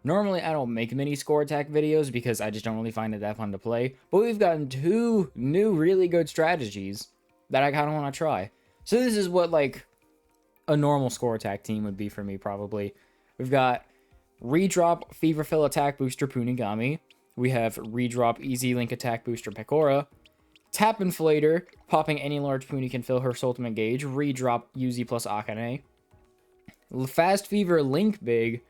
Normally, I don't make many score attack videos because I just don't really find it that fun to play. But we've gotten 2 new really good strategies that I kind of want to try. So this is what, like, a normal score attack team would be for me, probably. We've got Redrop Feverfell Attack Booster Punigami. We have Redrop Easy Link Attack Booster Pecora. Tap Inflator, popping any large Puni can fill her Soultimate gauge. Redrop Yuzi plus Akane. Fast Fever Link Big,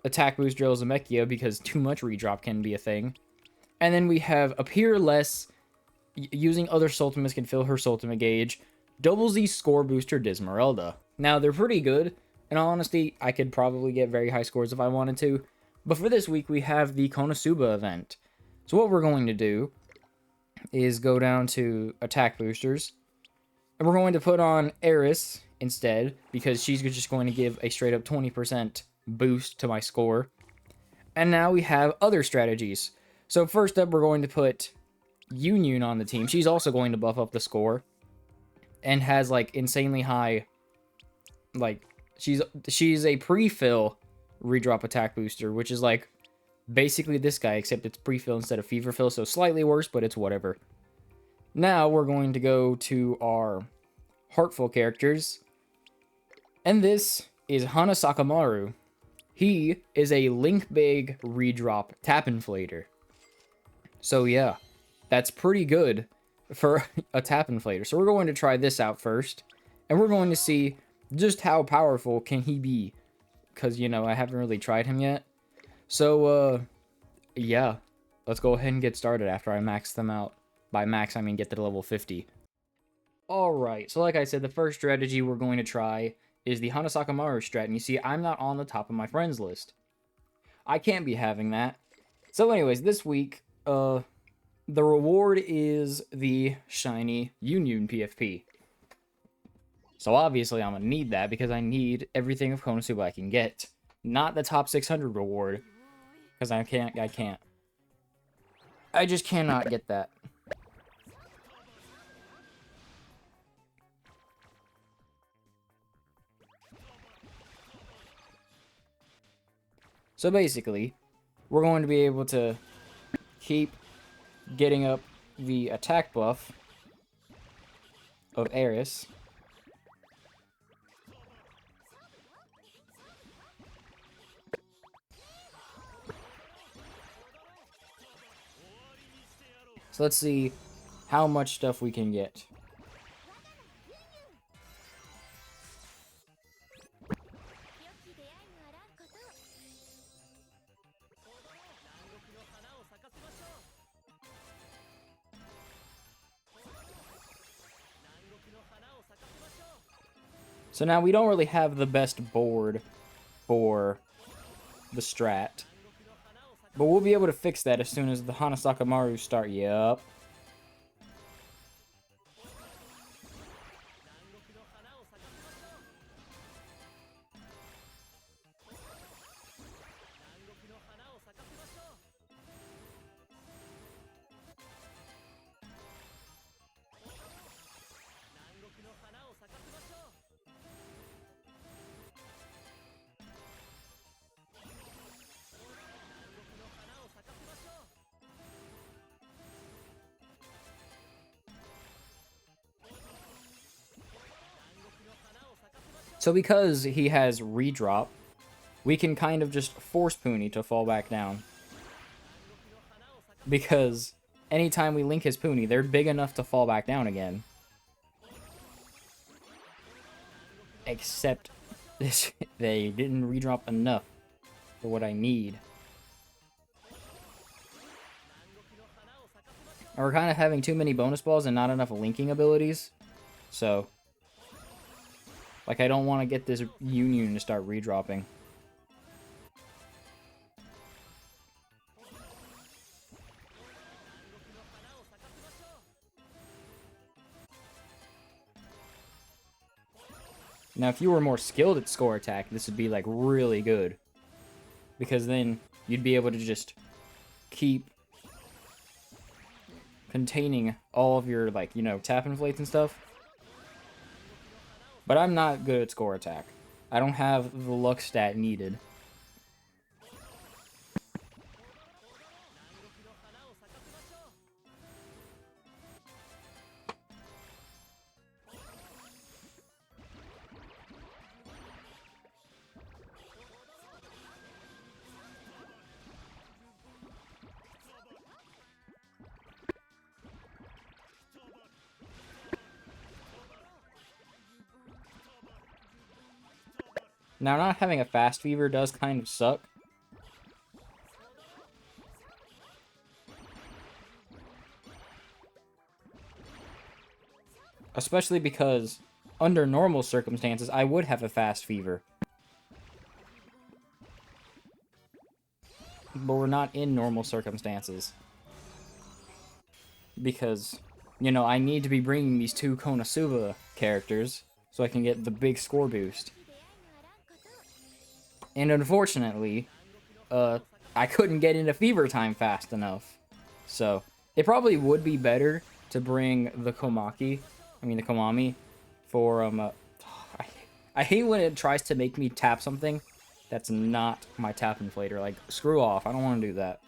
Attack Booster Elzamechia, because too much redrop can be a thing. And then we have Appear Less, using other Soultimates can fill her Soultimate gauge. Double Z Score Booster Dismeralda. Now, they're pretty good. In all honesty, I could probably get very high scores if I wanted to. But for this week, we have the Konosuba event. So what we're going to do is go down to Attack Boosters. And we're going to put on Eris instead, because she's just going to give a straight up 20% boost to my score. And now we have other strategies. So first up, we're going to put Union on the team. She's also going to buff up the score. And has, like, insanely high, like, she's a pre-fill redrop attack booster, which is, like, basically this guy, except it's pre-fill instead of fever fill, so slightly worse, but it's whatever. Now we're going to go to our Heartful characters. And this is Hana Sakamaru. He is a Link Big redrop tap inflator. So yeah, that's pretty good for a tap inflator. So we're going to try this out first. And we're going to see just how powerful can he be. Because, you know, I haven't really tried him yet. So, yeah. Let's go ahead and get started after I max them out. By max, I mean get to level 50. Alright, so like I said, the first strategy we're going to try is the Hana Sakamaru strat. And you see, I'm not on the top of my friends list. I can't be having that. So anyways, this week, the reward is the shiny Union PFP. So obviously I'm going to need that because I need everything of Konosuba I can get. Not the top 600 reward. Because I can't. I just cannot get that. So basically, we're going to be able to keep getting up the attack buff of Eris. So let's see how much stuff we can get. So now we don't really have the best board for the strat. But we'll be able to fix that as soon as the Hana Sakamaru start. Yup. So because he has redrop, we can kind of just force Puni to fall back down. Because anytime we link his Puni, they're big enough to fall back down again. Except this, they didn't redrop enough for what I need. And we're kind of having too many bonus balls and not enough linking abilities. So, like, I don't want to get this Union to start redropping. Now, if you were more skilled at score attack, this would be, like, really good. Because then you'd be able to just keep containing all of your, like, you know, tap inflates and stuff. But I'm not good at score attack. I don't have the luck stat needed. Now, not having a fast fever does kind of suck. Especially because, under normal circumstances, I would have a fast fever. But we're not in normal circumstances. Because, you know, I need to be bringing these 2 Konosuba characters so I can get the big score boost. And unfortunately, I couldn't get into fever time fast enough. So, it probably would be better to bring the Komami, for, I hate when it tries to make me tap something that's not my tap inflator. Like, screw off, I don't want to do that.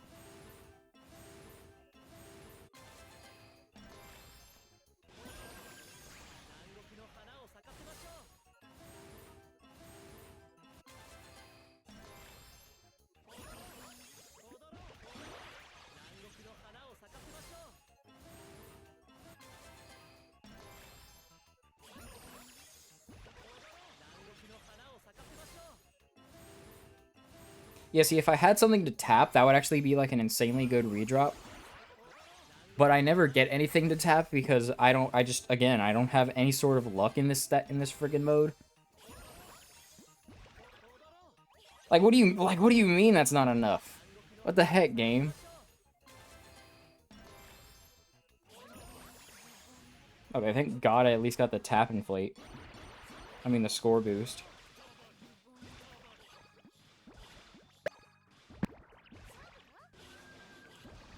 Yeah, see, if I had something to tap, that would actually be like an insanely good redrop. But I never get anything to tap because I don't have any sort of luck in this friggin' mode. Like, what do you mean that's not enough? What the heck, game? Okay, thank God I at least got the tap inflate. I mean, the score boost.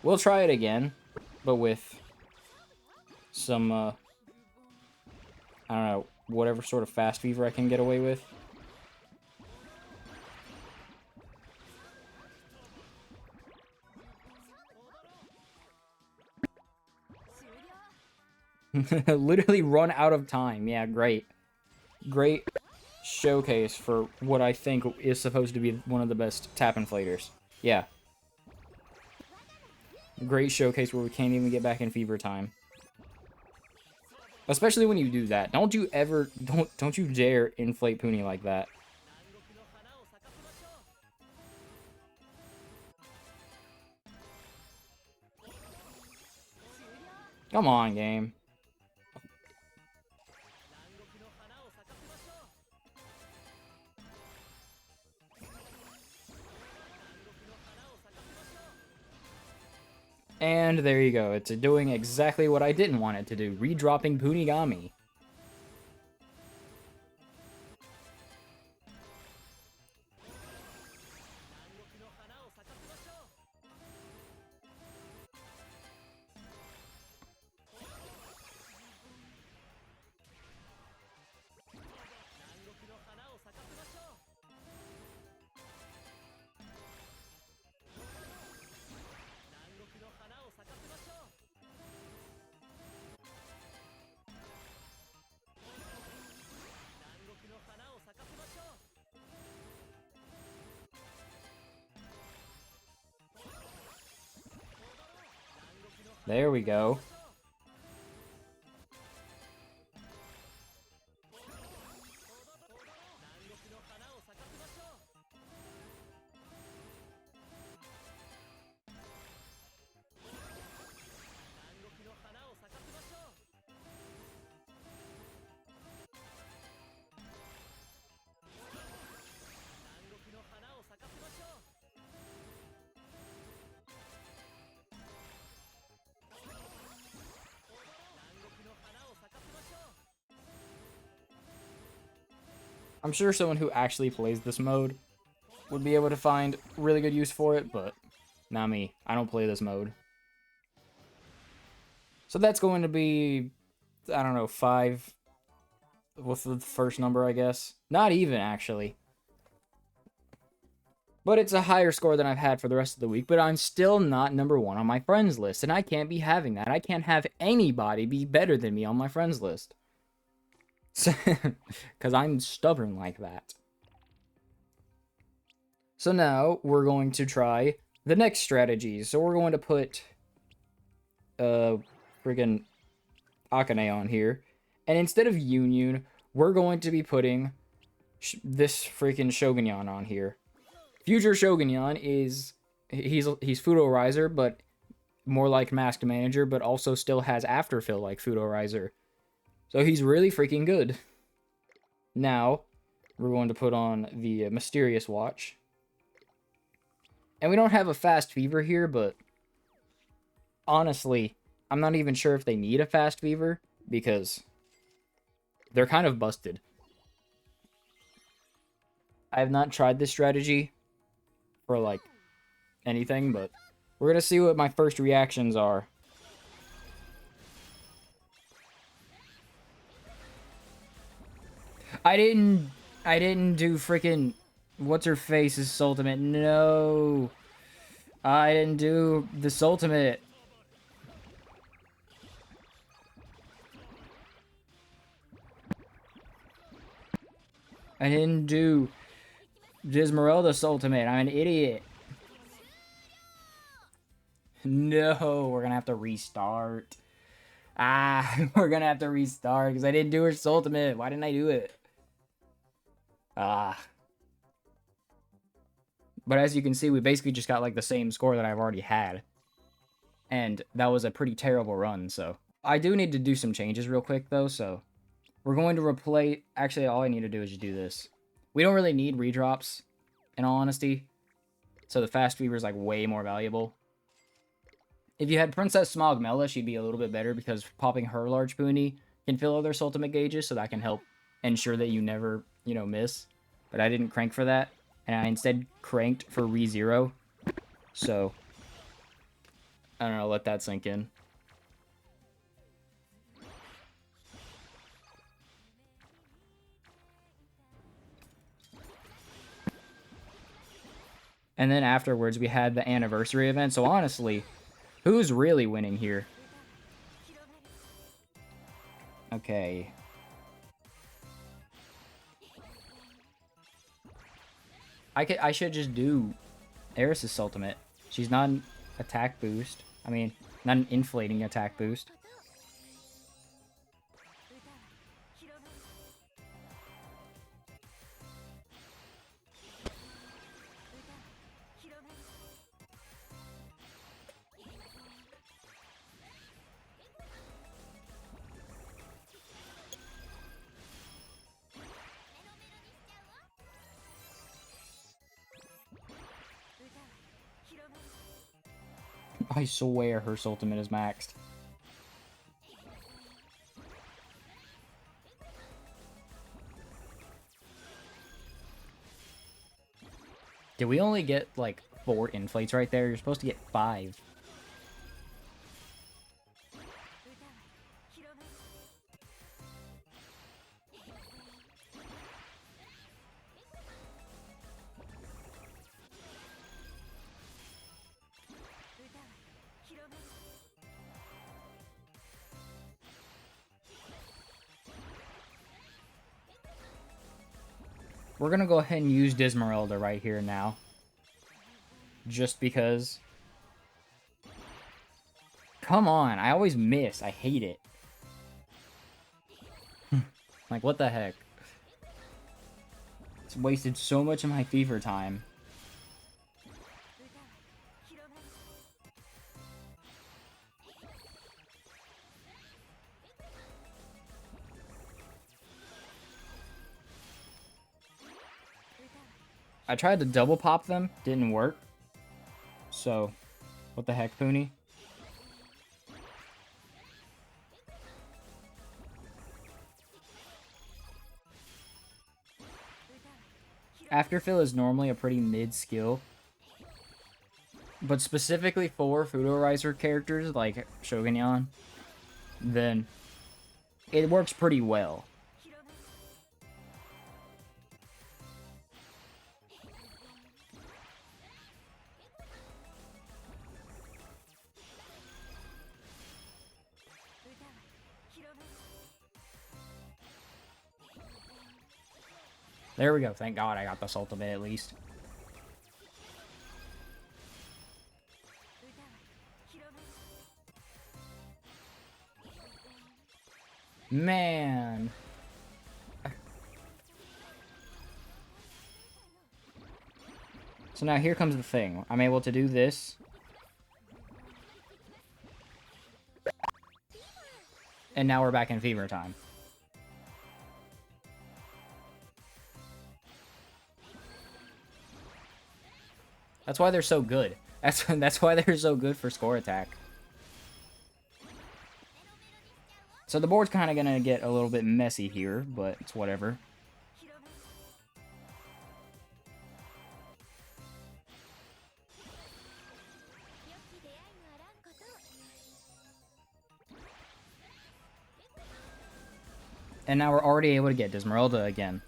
We'll try it again, but with some, I don't know, whatever sort of fast fever I can get away with. Literally run out of time. Yeah, great. Great showcase for what I think is supposed to be one of the best tap inflators. Yeah. Great showcase where we can't even get back in fever time. Especially when you do that. Don't you dare inflate Puni like that. Come on, game. And there you go. It's doing exactly what I didn't want it to do. Redropping Punigami. There we go. I'm sure someone who actually plays this mode would be able to find really good use for it, but not me. I don't play this mode. So that's going to be, I don't know, 5. What's the first number, I guess? Not even, actually. But it's a higher score than I've had for the rest of the week, but I'm still not number 1 on my friends list, and I can't be having that. I can't have anybody be better than me on my friends list. Because I'm stubborn like that. So now we're going to try the next strategy. So we're going to put friggin' Akane on here. And instead of Union, we're going to be putting this freaking Shogunyan on here. Future Shogunyan is he's Fudo Riser, but more like Masked Manager, but also still has Afterfill like Fudo Riser. So he's really freaking good. Now, we're going to put on the Mysterious Watch. And we don't have a Fast Fever here, but honestly, I'm not even sure if they need a Fast Fever, because they're kind of busted. I have not tried this strategy for, like, anything, but we're going to see what my first reactions are. I didn't do freaking what's-her-face's Soultimate. No. I didn't do the Soultimate. I didn't do Dismeralda's Soultimate. I'm an idiot. No, we're gonna have to restart. We're gonna have to restart because I didn't do her Soultimate. Why didn't I do it? But as you can see, we basically just got like the same score that I've already had. And that was a pretty terrible run, so. I do need to do some changes real quick though, so. We're going to replace... Actually, all I need to do is just do this. We don't really need redrops, in all honesty. So the Fast Fever is like way more valuable. If you had Princess Smogmella, she'd be a little bit better because popping her large Puni can fill other Soultimate gauges, so that can help ensure that you never, you know, miss. But I didn't crank for that, and I instead cranked for ReZero. So, I don't know, let that sink in. And then afterwards, we had the anniversary event. So honestly, who's really winning here? Okay. I should just do Eris's Ultimate. She's not an attack boost. I mean, not an inflating attack boost. I swear her Soultimate is maxed. Did we only get, like, 4 inflates right there? You're supposed to get 5. We're gonna go ahead and use Dismeralda right here now. Just because. Come on, I always miss. I hate it. Like, what the heck? It's wasted so much of my fever time. I tried to double pop them, didn't work. So, what the heck, Puni? Afterfill is normally a pretty mid skill. But specifically for Fudo Riser characters like Shogunyan, then it works pretty well. There we go. Thank God I got the Soultimate at least. Man. So now here comes the thing. I'm able to do this. And now we're back in fever time. That's why they're so good. That's why they're so good for score attack. So the board's kind of going to get a little bit messy here, but it's whatever. And now we're already able to get Dismeralda again.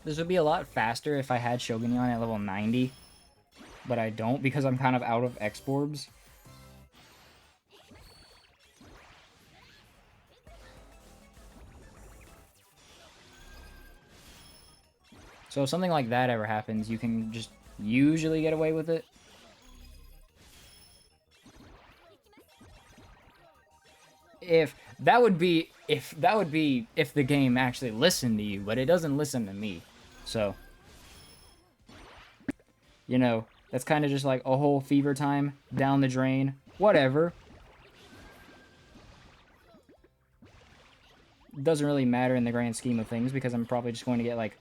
This would be a lot faster if I had Shogunyan at level 90, but I don't because I'm kind of out of X-Borbs. So if something like that ever happens, you can just usually get away with it. If the game actually listened to you, but it doesn't listen to me. So, you know, that's kind of just like a whole fever time down the drain. Whatever. Doesn't really matter in the grand scheme of things because I'm probably just going to get like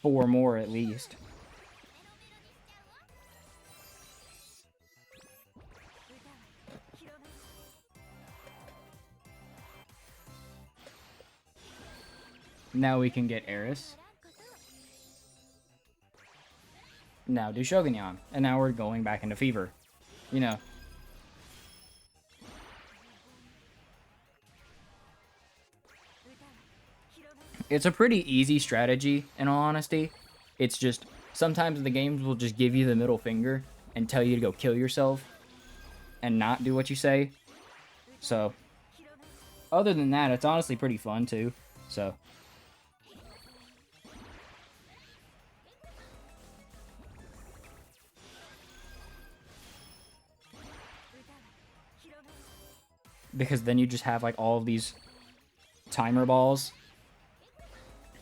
4 more at least. Now we can get Eris. Now do Shogunyan. And now we're going back into fever. You know. It's a pretty easy strategy, in all honesty. It's just, sometimes the games will just give you the middle finger and tell you to go kill yourself and not do what you say. So, other than that, it's honestly pretty fun too. So, because then you just have like all of these timer balls.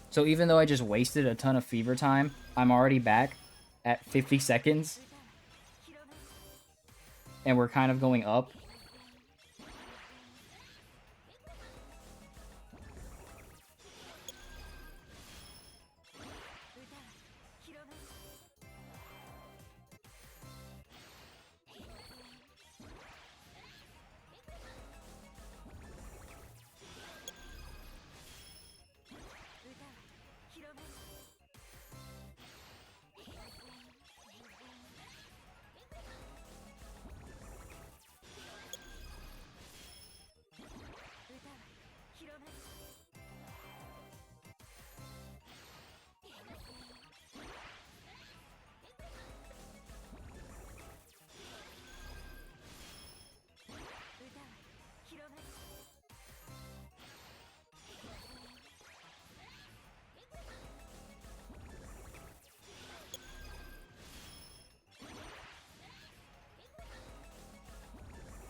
So even though I just wasted a ton of fever time, I'm already back at 50 seconds. And we're kind of going up.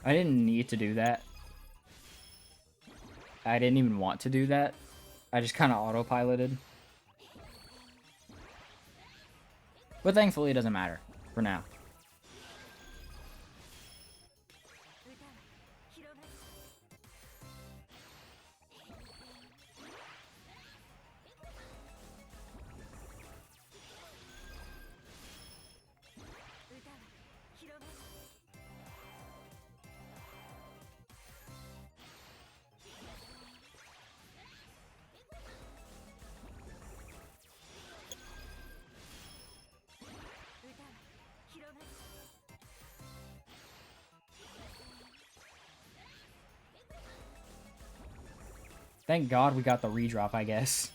I didn't need to do that. I didn't even want to do that. I just kind of autopiloted. But thankfully it doesn't matter for now. Thank God we got the redrop, I guess.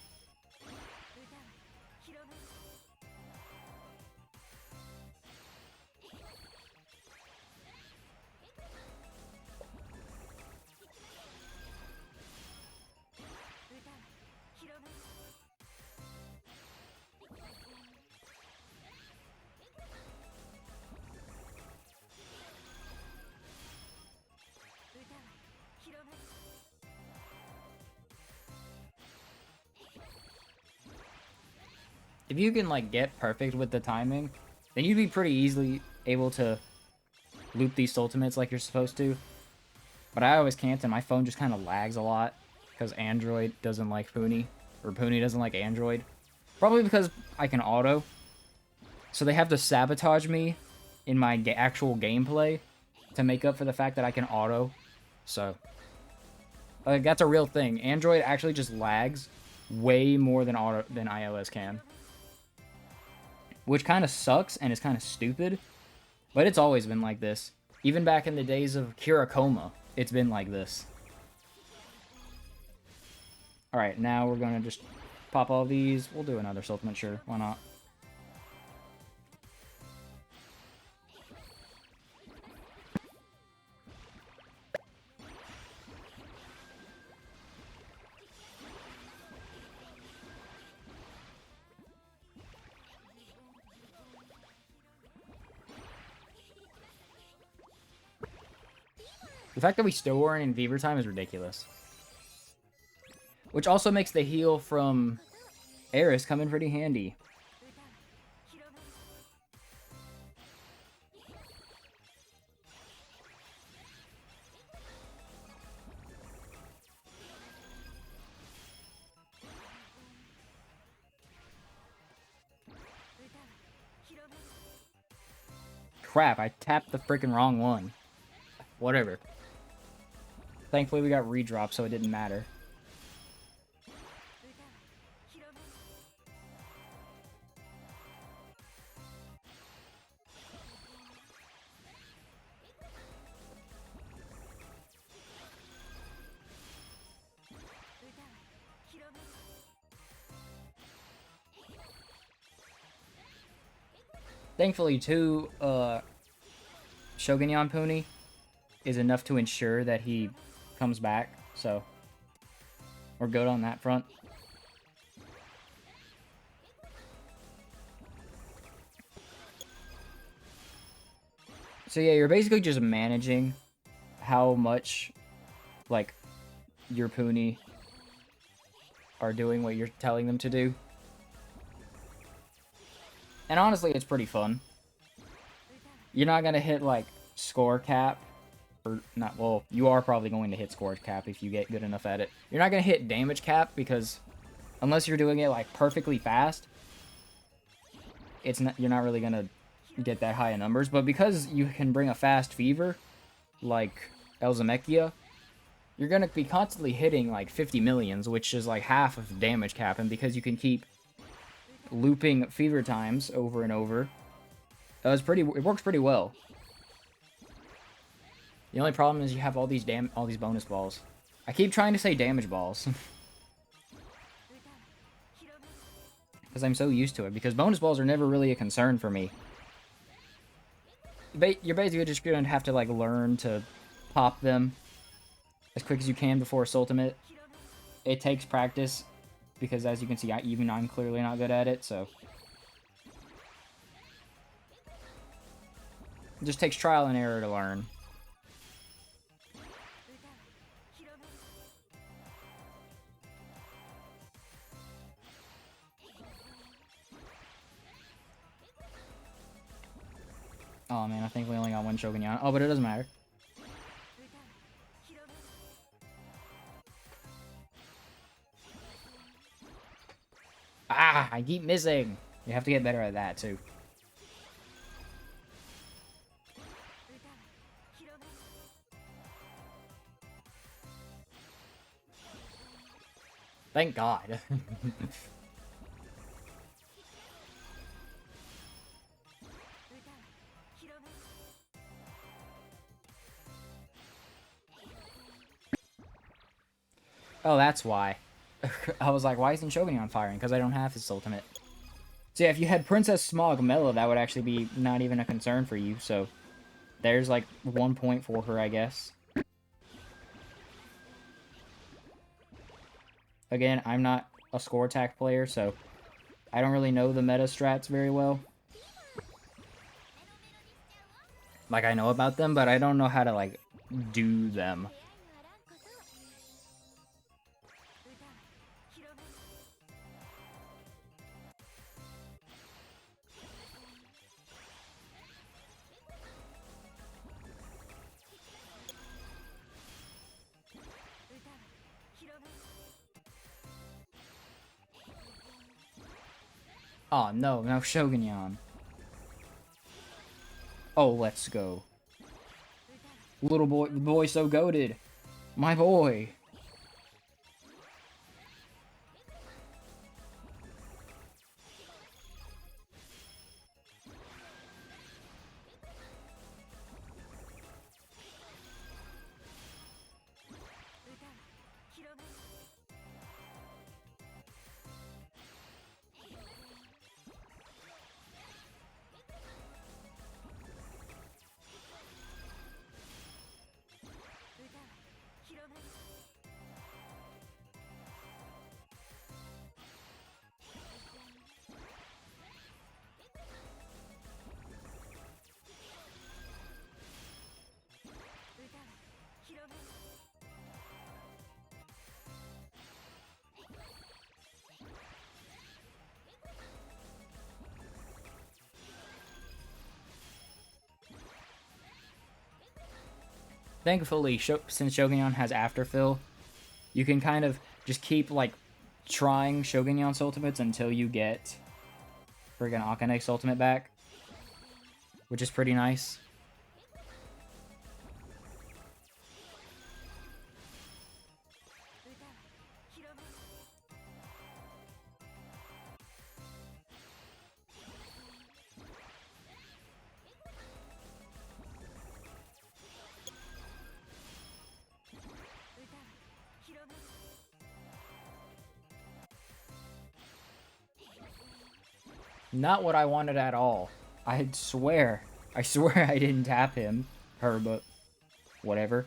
If you can, like, get perfect with the timing, then you'd be pretty easily able to loop these Soultimates like you're supposed to. But I always can't, and my phone just kind of lags a lot because Android doesn't like Puni, or Puni doesn't like Android. Probably because I can auto. So they have to sabotage me in my actual gameplay to make up for the fact that I can auto. So, like, that's a real thing. Android actually just lags way more than iOS can. Which kind of sucks and is kind of stupid, but it's always been like this. Even back in the days of Kirakoma, it's been like this. Alright, now we're going to just pop all these. We'll do another Soultimate, sure. Why not? The fact that we still weren't in Fever Time is ridiculous. Which also makes the heal from Eris come in pretty handy. Crap, I tapped the freaking wrong one. Whatever. Thankfully we got redrop, so it didn't matter. Thankfully, too, Shogunyan Puni is enough to ensure that he comes back, so we're good on that front. So yeah, you're basically just managing how much, like, your Puni are doing what you're telling them to do. And honestly, it's pretty fun. You're not gonna hit, like, score cap. Or not, well, you are probably going to hit score cap if you get good enough at it. You're not gonna hit damage cap because unless you're doing it, like, perfectly fast, you're not really gonna get that high in numbers. But because you can bring a fast fever, like Elzamekia, you're gonna be constantly hitting, like, 50 millions, which is, like, half of damage cap. And because you can keep looping fever times over and over, it works pretty well. The only problem is you have all these bonus balls. I keep trying to say damage balls. Because I'm so used to it. Because bonus balls are never really a concern for me. You're basically just going to have to, like, learn to pop them as quick as you can before Soultimate. It takes practice. Because as you can see, even I'm clearly not good at it, so. It just takes trial and error to learn. Oh man, I think we only got one Shogunyan. Oh, but it doesn't matter. Ah, I keep missing. You have to get better at that too. Thank God. Oh, that's why. I was like, why isn't Shogunyan firing? Because I don't have his Soultimate. So yeah, if you had Princess Smog Mellow, that would actually be not even a concern for you. So there's like 1 point for her, I guess. Again, I'm not a score attack player, so I don't really know the meta strats very well. Like, I know about them, but I don't know how to, like, do them. Oh, no, no Shogunyan. Oh, let's go. Little boy, the boy so goated. My boy. Thankfully, since Shogunyan has Afterfill, you can kind of just keep, like, trying Shogunyan's ultimates until you get friggin' Akane's ultimate back, which is pretty nice. Not what I wanted at all. I swear I didn't tap her, but whatever.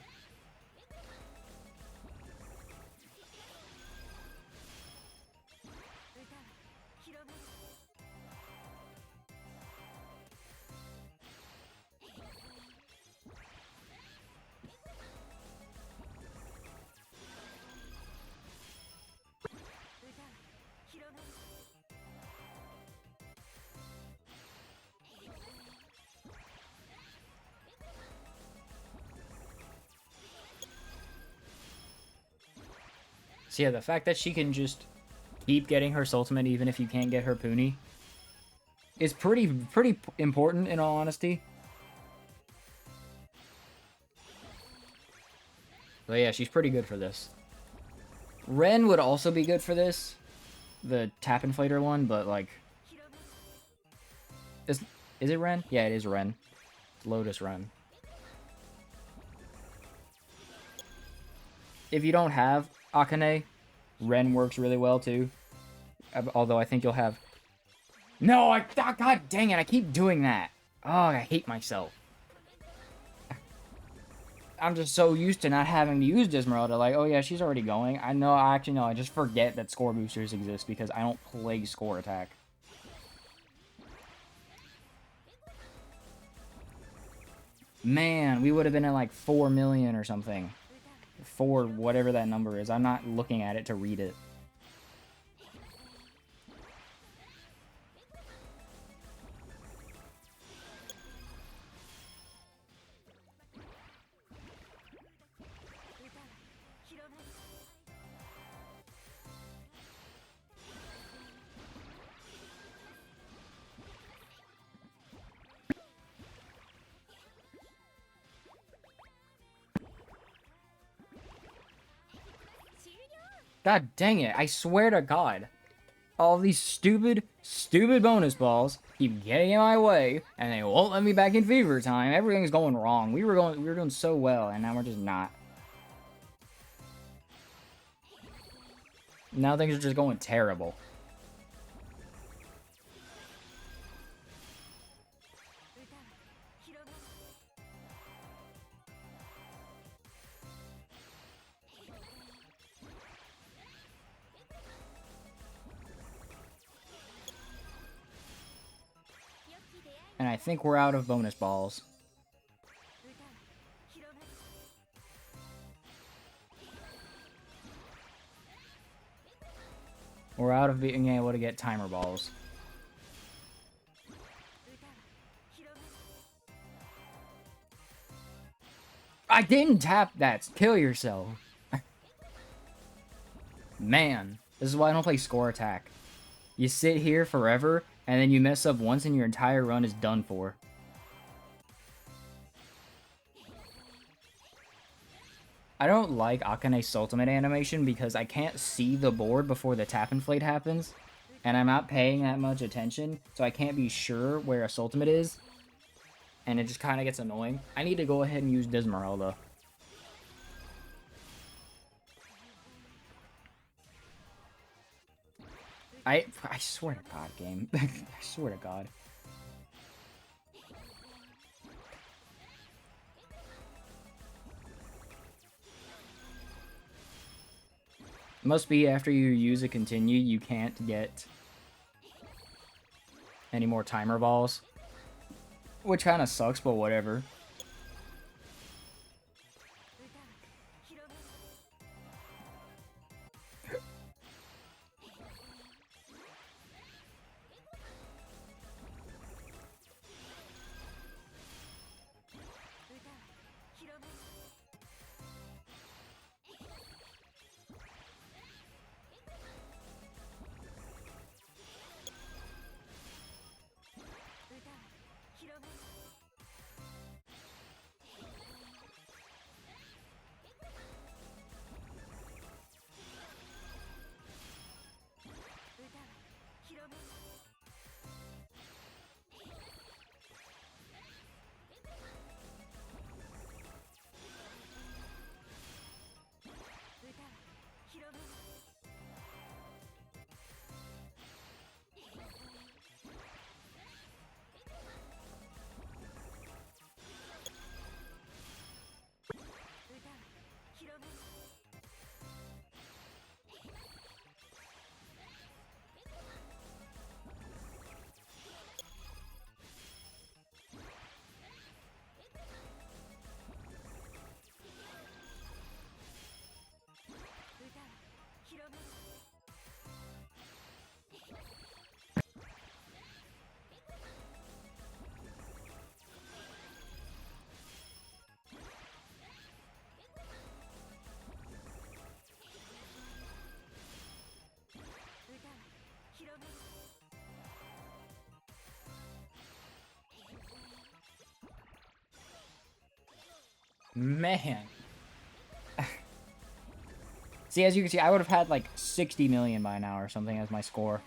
So yeah, the fact that she can just keep getting her Soultimate even if you can't get her Puni is pretty important, in all honesty. But yeah, she's pretty good for this. Ren would also be good for this, the tap inflator one, but like, is it Ren? Yeah, it is Ren. Lotus Ren. If you don't have Akane, Ren works really well too. Although I think you'll have... No, God dang it, I keep doing that. Oh, I hate myself. I'm just so used to not having to use Dismeralda. Like, oh yeah, she's already going. Actually no, I just forget that score boosters exist because I don't play score attack. Man, we would have been at like 4 million or something. 4, whatever that number is. I'm not looking at it to read it. God dang it, I swear to God. All these stupid bonus balls keep getting in my way, and they won't let me back in Fever Time. Everything's going wrong. We were doing so well, and now we're just not. Now things are just going terrible. And I think we're out of bonus balls. We're out of being able to get timer balls. I didn't tap that. Kill yourself. Man, this is why I don't play score attack. You sit here forever, and then you mess up once and your entire run is done for. I don't like Akane's Soultimate animation because I can't see the board before the tap inflate happens. And I'm not paying that much attention, so I can't be sure where a Soultimate is. And it just kind of gets annoying. I need to go ahead and use Dismeralda. I swear to God, game. I swear to God. Must be after you use a continue, you can't get any more timer balls. Which kind of sucks, but whatever. Man. See, as you can see, I would have had like 60 million by now or something as my score.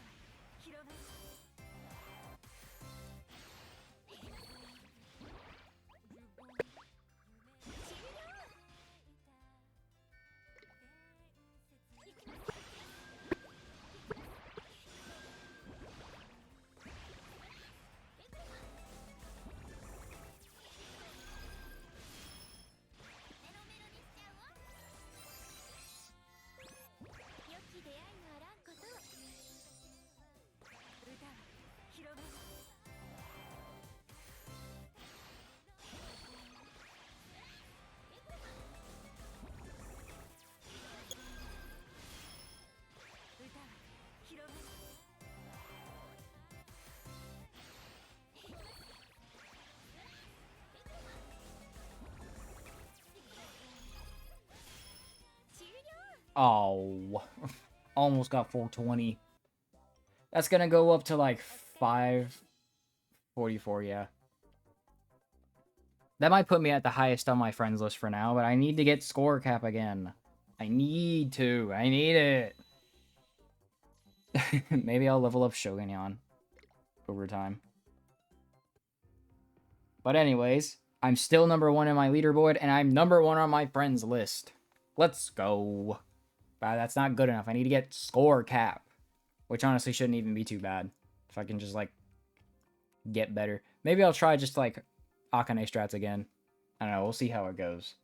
Oh, almost got 420. That's gonna go up to like 544, yeah. That might put me at the highest on my friends list for now, but I need to get score cap again. I need to. I need it. Maybe I'll level up Shogunyan over time. But anyways, I'm still number 1 in my leaderboard, and I'm number 1 on my friends list. Let's go. That's not good enough. I need to get score cap, which honestly shouldn't even be too bad. If I can just, like, get better. Maybe I'll try just, like, Akane strats again. I don't know. We'll see how it goes.